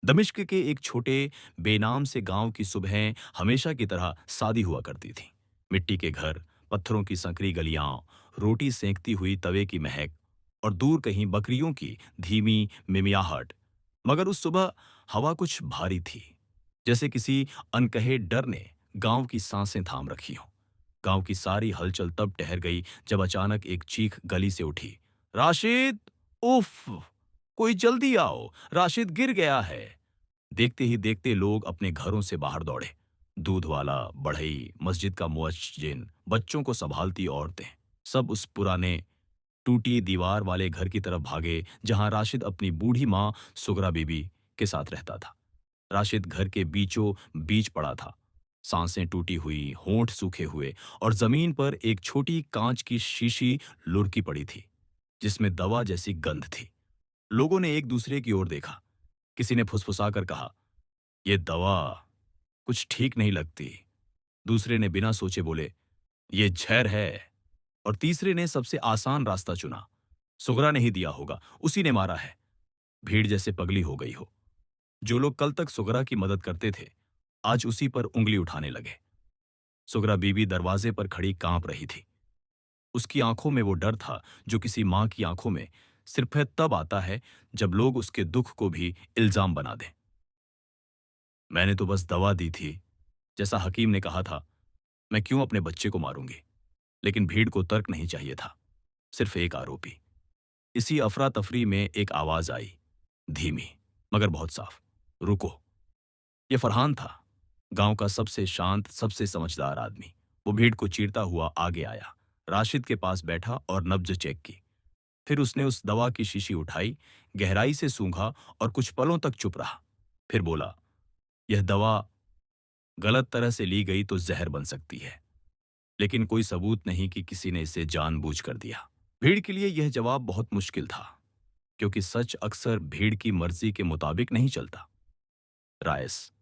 दमिश्क के एक छोटे बेनाम से गांव की सुबहें हमेशा की तरह सादी हुआ करती थीं। मिट्टी के घर, पत्थरों की संकरी गलियां, रोटी सेंकती हुई तवे की महक और दूर कहीं बकरियों की धीमी मिमियाहट। मगर उस सुबह हवा कुछ भारी थी, जैसे किसी अनकहे डर ने गांव की सांसें थाम रखी हों। गांव की सारी हलचल तब ठहर गई जब अचानक एक चीख गली से उठी। राशिद! उफ! कोई जल्दी आओ, राशिद गिर गया है। देखते ही देखते लोग अपने घरों से बाहर दौड़े। दूध वाला, बढ़ई, मस्जिद का मुअज्जिन, बच्चों को संभालती औरतें, सब उस पुराने टूटी दीवार वाले घर की तरफ भागे जहां राशिद अपनी बूढ़ी माँ सुगरा बीबी के साथ रहता था। राशिद घर के बीचों बीच पड़ा था, सांसें टूटी हुई, होंठ सूखे हुए और जमीन पर एक छोटी कांच की शीशी लुढ़की पड़ी थी, जिसमें दवा जैसी गंध थी। लोगों ने एक दूसरे की ओर देखा। किसी ने फुसफुसाकर कहा, "ये दवा कुछ ठीक नहीं लगती।" दूसरे ने बिना सोचे बोले, "ये जहर है।" और तीसरे ने सबसे आसान रास्ता चुना, "सुगरा ने ही दिया होगा, उसी ने मारा है।" भीड़ जैसे पगली हो गई हो। जो लोग कल तक सुगरा की मदद करते थे, आज उसी पर उंगली उठाने लगे। सुगरा बीबी दरवाजे पर खड़ी कांप रही थी। उसकी आंखों में वो डर था जो किसी मां की आंखों में सिर्फ तब आता है जब लोग उसके दुख को भी इल्जाम बना दें। "मैंने तो बस दवा दी थी, जैसा हकीम ने कहा था। मैं क्यों अपने बच्चे को मारूंगी?" लेकिन भीड़ को तर्क नहीं चाहिए था, सिर्फ एक आरोपी। इसी अफरा तफरी में एक आवाज आई, धीमी मगर बहुत साफ, "रुको।" ये फरहान था, गांव का सबसे शांत, सबसे समझदार आदमी। वो भीड़ को चीरता हुआ आगे आया, राशिद के पास बैठा और नब्ज चेक की। फिर उसने उस दवा की शीशी उठाई, गहराई से सूंघा और कुछ पलों तक चुप रहा। फिर बोला, "यह दवा गलत तरह से ली गई तो जहर बन सकती है, लेकिन कोई सबूत नहीं कि किसी ने इसे जानबूझकर दिया।" भीड़ के लिए यह जवाब बहुत मुश्किल था, क्योंकि सच अक्सर भीड़ की मर्जी के मुताबिक नहीं चलता। रायस,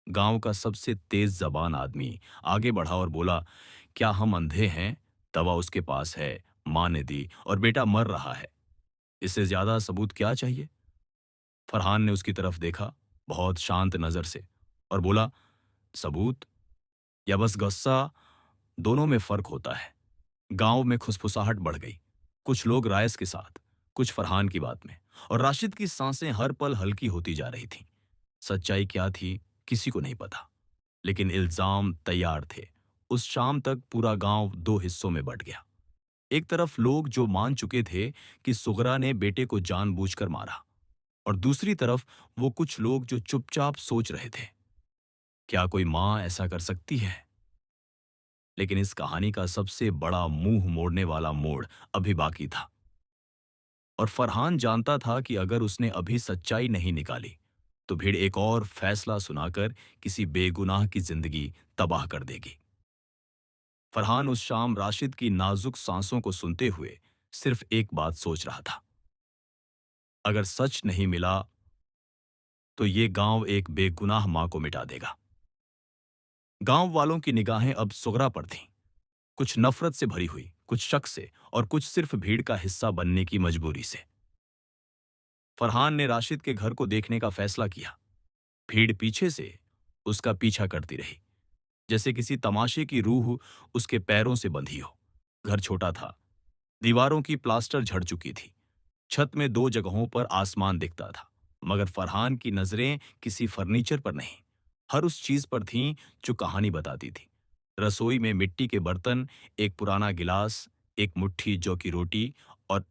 गांव का सबसे तेज जबान आदमी, आगे बढ़ा और बोला, "क्या हम अंधे हैं? दवा उसके पास है, मां ने दी और बेटा मर रहा है। इससे ज्यादा सबूत क्या चाहिए?" फरहान ने उसकी तरफ देखा, बहुत शांत नजर से, और बोला, "सबूत या बस गुस्सा, दोनों में फर्क होता है।" गांव में खुसफुसाहट बढ़ गई, कुछ लोग रायस के साथ, कुछ फरहान की बात में, और राशिद की सांसें हर पल हल्की होती जा रही थीं। सच्चाई क्या थी, किसी को नहीं पता, लेकिन इल्जाम तैयार थे। उस शाम तक पूरा गांव दो हिस्सों में बंट गया। एक तरफ लोग जो मान चुके थे कि सुगरा ने बेटे को जानबूझकर मारा, और दूसरी तरफ वो कुछ लोग जो चुपचाप सोच रहे थे, क्या कोई मां ऐसा कर सकती है? लेकिन इस कहानी का सबसे बड़ा मुंह मोड़ने वाला मोड़ अभी बाकी था, और फरहान जानता था कि अगर उसने अभी सच्चाई नहीं निकाली तो भीड़ एक और फैसला सुनाकर किसी बेगुनाह की जिंदगी तबाह कर देगी। फरहान उस शाम राशिद की नाजुक सांसों को सुनते हुए सिर्फ एक बात सोच रहा था, अगर सच नहीं मिला तो ये गांव एक बेगुनाह मां को मिटा देगा। गांव वालों की निगाहें अब सुगरा पर थीं, कुछ नफरत से भरी हुई, कुछ शक से, और कुछ सिर्फ भीड़ का हिस्सा बनने की मजबूरी से। फरहान ने राशिद के घर को देखने का फैसला किया। भीड़ पीछे से उसका पीछा करती रही, जैसे किसी तमाशे की रूह उसके पैरों से बंधी हो। घर छोटा था, दीवारों की प्लास्टर झड़ चुकी थी, छत में दो जगहों पर आसमान दिखता था, मगर फरहान की नजरें किसी फर्नीचर पर नहीं, हर उस चीज पर थीं जो कहानी बताती थी। रसोई में मिट्टी के बर्तन, एक पुराना गिलास, एक मुट्ठी जौ की रोटी और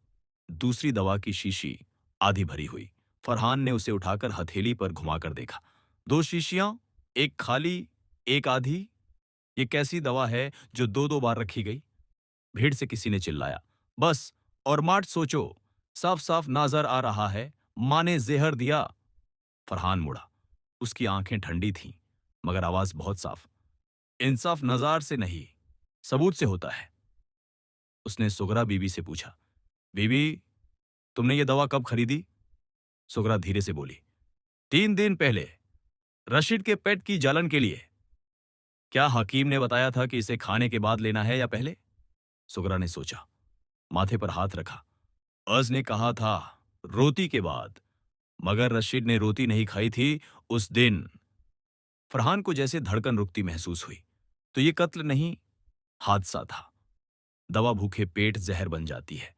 दूसरी दवा की शीशी आधी भरी हुई। फरहान ने उसे उठाकर हथेली पर घुमाकर देखा। दो शीशियां, एक खाली, एक आधी। ये कैसी दवा है जो दो दो बार रखी गई? भीड़ से किसी ने चिल्लाया, "बस और माट सोचो, साफ साफ नजर आ रहा है, मां ने जहर दिया।" फरहान मुड़ा, उसकी आंखें ठंडी थीं, मगर आवाज बहुत साफ, "इंसाफ नजार से नहीं, सबूत से होता है।" उसने सुगरा बीबी से पूछा, "बीबी, तुमने ये दवा कब खरीदी?" सुगरा धीरे से बोली, "3 दिन पहले, रशीद के पेट की जलन के लिए।" "क्या हकीम ने बताया था कि इसे खाने के बाद लेना है या पहले?" सुगरा ने सोचा, माथे पर हाथ रखा। "अज ने कहा था, रोटी के बाद।" मगर रशीद ने रोटी नहीं खाई थी उस दिन। फरहान को जैसे धड़कन रुकती महसूस हुई। तो ये कत्ल नहीं, हादसा था। दवा भूखे पेट जहर बन जाती है,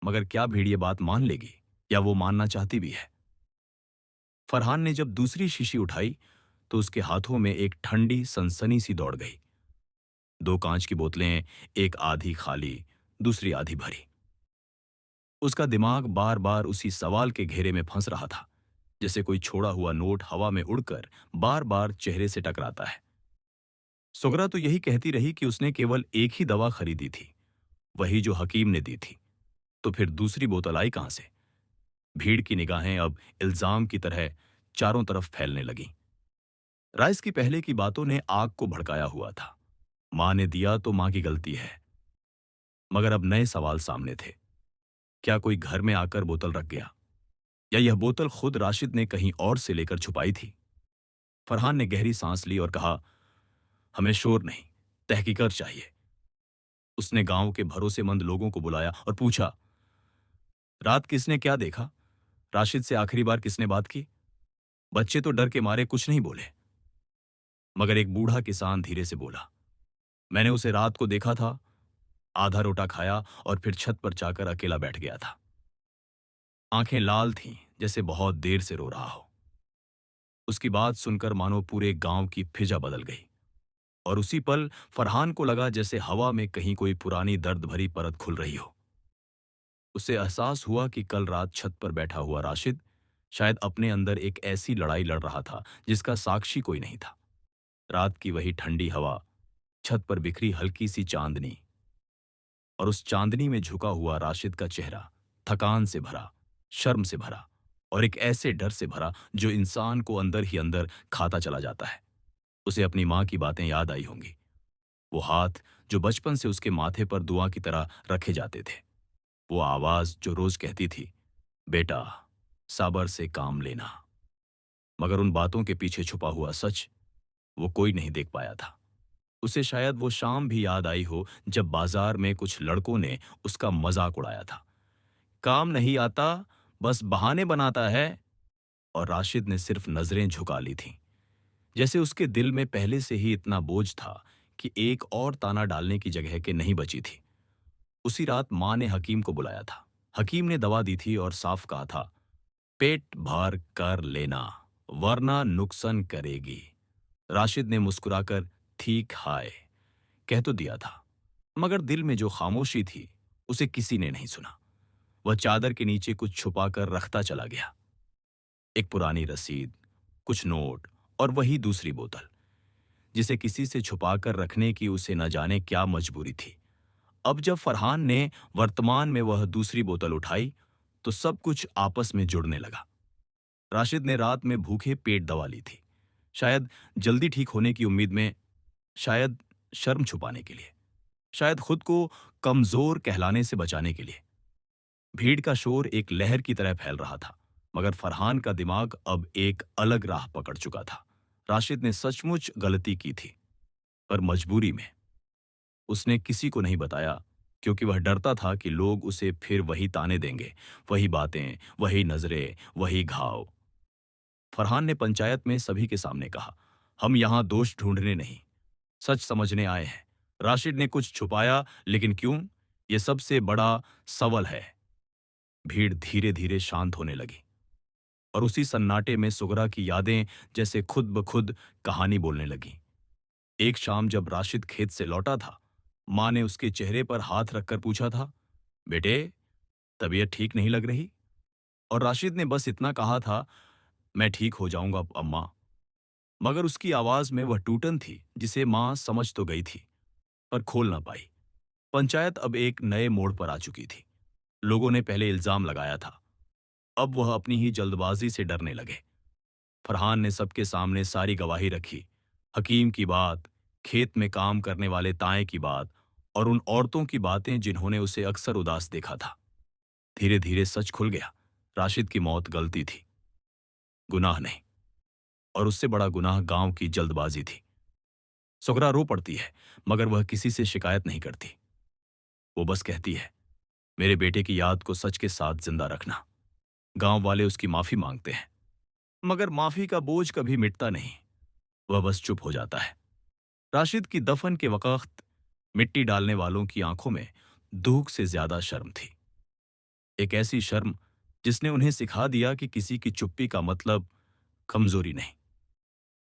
मगर क्या भीड़ ये बात मान लेगी, या वो मानना चाहती भी है? फरहान ने जब दूसरी शीशी उठाई तो उसके हाथों में एक ठंडी सनसनी सी दौड़ गई। दो कांच की बोतलें, एक आधी खाली, दूसरी आधी भरी। उसका दिमाग बार बार उसी सवाल के घेरे में फंस रहा था, जैसे कोई छोड़ा हुआ नोट हवा में उड़कर बार बार चेहरे से टकराता है। सुगरा तो यही कहती रही कि उसने केवल एक ही दवा खरीदी थी, वही जो हकीम ने दी थी। तो फिर दूसरी बोतल आई कहां से? भीड़ की निगाहें अब इल्जाम की तरह चारों तरफ फैलने लगीं। राइस की पहले की बातों ने आग को भड़काया हुआ था। मां ने दिया तो मां की गलती है। मगर अब नए सवाल सामने थे। क्या कोई घर में आकर बोतल रख गया, या यह बोतल खुद राशिद ने कहीं और से लेकर छुपाई थी? फरहान ने गहरी सांस ली और कहा, हमें शोर नहीं, तहकीकत चाहिए। उसने गांव के भरोसेमंद लोगों को बुलाया और पूछा, रात किसने क्या देखा? राशिद से आखिरी बार किसने बात की? बच्चे तो डर के मारे कुछ नहीं बोले, मगर एक बूढ़ा किसान धीरे से बोला, मैंने उसे रात को देखा था, आधा रोटा खाया और फिर छत पर जाकर अकेला बैठ गया था। आंखें लाल थीं, जैसे बहुत देर से रो रहा हो। उसकी बात सुनकर मानो पूरे गांव की फिजा बदल गई, और उसी पल फरहान को लगा जैसे हवा में कहीं कोई पुरानी दर्द भरी परत खुल रही हो। उसे एहसास हुआ कि कल रात छत पर बैठा हुआ राशिद शायद अपने अंदर एक ऐसी लड़ाई लड़ रहा था जिसका साक्षी कोई नहीं था। रात की वही ठंडी हवा, छत पर बिखरी हल्की सी चांदनी, और उस चांदनी में झुका हुआ राशिद का चेहरा, थकान से भरा, शर्म से भरा, और एक ऐसे डर से भरा जो इंसान को अंदर ही अंदर खाता चला जाता है। उसे अपनी मां की बातें याद आई होंगी, वो हाथ जो बचपन से उसके माथे पर दुआ की तरह रखे जाते थे, वो आवाज जो रोज कहती थी, बेटा सब्र से काम लेना। मगर उन बातों के पीछे छुपा हुआ सच वो कोई नहीं देख पाया था। उसे शायद वो शाम भी याद आई हो जब बाजार में कुछ लड़कों ने उसका मजाक उड़ाया था, काम नहीं आता, बस बहाने बनाता है। और राशिद ने सिर्फ नजरें झुका ली थीं, जैसे उसके दिल में पहले से ही इतना बोझ था कि एक और ताना डालने की जगह के नहीं बची थी। उसी रात मां ने हकीम को बुलाया था। हकीम ने दवा दी थी और साफ कहा था, पेट भर कर लेना, वरना नुकसान करेगी। राशिद ने मुस्कुराकर ठीक हाय कह तो दिया था, मगर दिल में जो खामोशी थी उसे किसी ने नहीं सुना। वह चादर के नीचे कुछ छुपाकर रखता चला गया, एक पुरानी रसीद, कुछ नोट, और वही दूसरी बोतल, जिसे किसी से छुपाकर रखने की उसे न जाने क्या मजबूरी थी। अब जब फरहान ने वर्तमान में वह दूसरी बोतल उठाई तो सब कुछ आपस में जुड़ने लगा। राशिद ने रात में भूखे पेट दवा ली थी, शायद जल्दी ठीक होने की उम्मीद में, शायद शर्म छुपाने के लिए, शायद खुद को कमजोर कहलाने से बचाने के लिए। भीड़ का शोर एक लहर की तरह फैल रहा था, मगर फरहान का दिमाग अब एक अलग राह पकड़ चुका था। राशिद ने सचमुच गलती की थी, पर मजबूरी में। उसने किसी को नहीं बताया, क्योंकि वह डरता था कि लोग उसे फिर वही ताने देंगे, वही बातें, वही नजरें, वही घाव। फरहान ने पंचायत में सभी के सामने कहा, हम यहां दोष ढूंढने नहीं, सच समझने आए हैं। राशिद ने कुछ छुपाया, लेकिन क्यों, यह सबसे बड़ा सवाल है। भीड़ धीरे धीरे शांत होने लगी, और उसी सन्नाटे में सुगरा की यादें जैसे खुद ब खुद कहानी बोलने लगी। एक शाम जब राशिद खेत से लौटा था, मां ने उसके चेहरे पर हाथ रखकर पूछा था, बेटे तबीयत ठीक नहीं लग रही? और राशिद ने बस इतना कहा था, मैं ठीक हो जाऊंगा अम्मा। मगर उसकी आवाज में वह टूटन थी जिसे मां समझ तो गई थी, पर खोल ना पाई। पंचायत अब एक नए मोड़ पर आ चुकी थी। लोगों ने पहले इल्जाम लगाया था, अब वह अपनी ही जल्दबाजी से डरने लगे। फरहान ने सबके सामने सारी गवाही रखी, हकीम की बात, खेत में काम करने वाले ताए की बात, और उन औरतों की बातें जिन्होंने उसे अक्सर उदास देखा था। धीरे धीरे सच खुल गया, राशिद की मौत गलती थी, गुनाह नहीं, और उससे बड़ा गुनाह गांव की जल्दबाजी थी। सुगरा रो पड़ती है, मगर वह किसी से शिकायत नहीं करती। वो बस कहती है, मेरे बेटे की याद को सच के साथ जिंदा रखना। गांव वाले उसकी माफी मांगते हैं, मगर माफी का बोझ कभी मिटता नहीं। वह बस चुप हो जाता है। राशिद की दफन के वक्त मिट्टी डालने वालों की आंखों में दुख से ज्यादा शर्म थी। एक ऐसी शर्म जिसने उन्हें सिखा दिया कि किसी की चुप्पी का मतलब कमजोरी नहीं,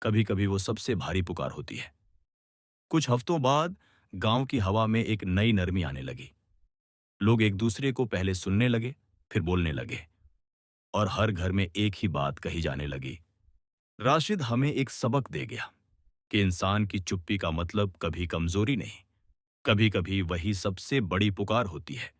कभी कभी वो सबसे भारी पुकार होती है। कुछ हफ्तों बाद गांव की हवा में एक नई नरमी आने लगी। लोग एक दूसरे को पहले सुनने लगे, फिर बोलने लगे, और हर घर में एक ही बात कही जाने लगी। राशिद हमें एक सबक दे गया कि इंसान की चुप्पी का मतलब कभी कमजोरी नहीं, कभी कभी वही सबसे बड़ी पुकार होती है।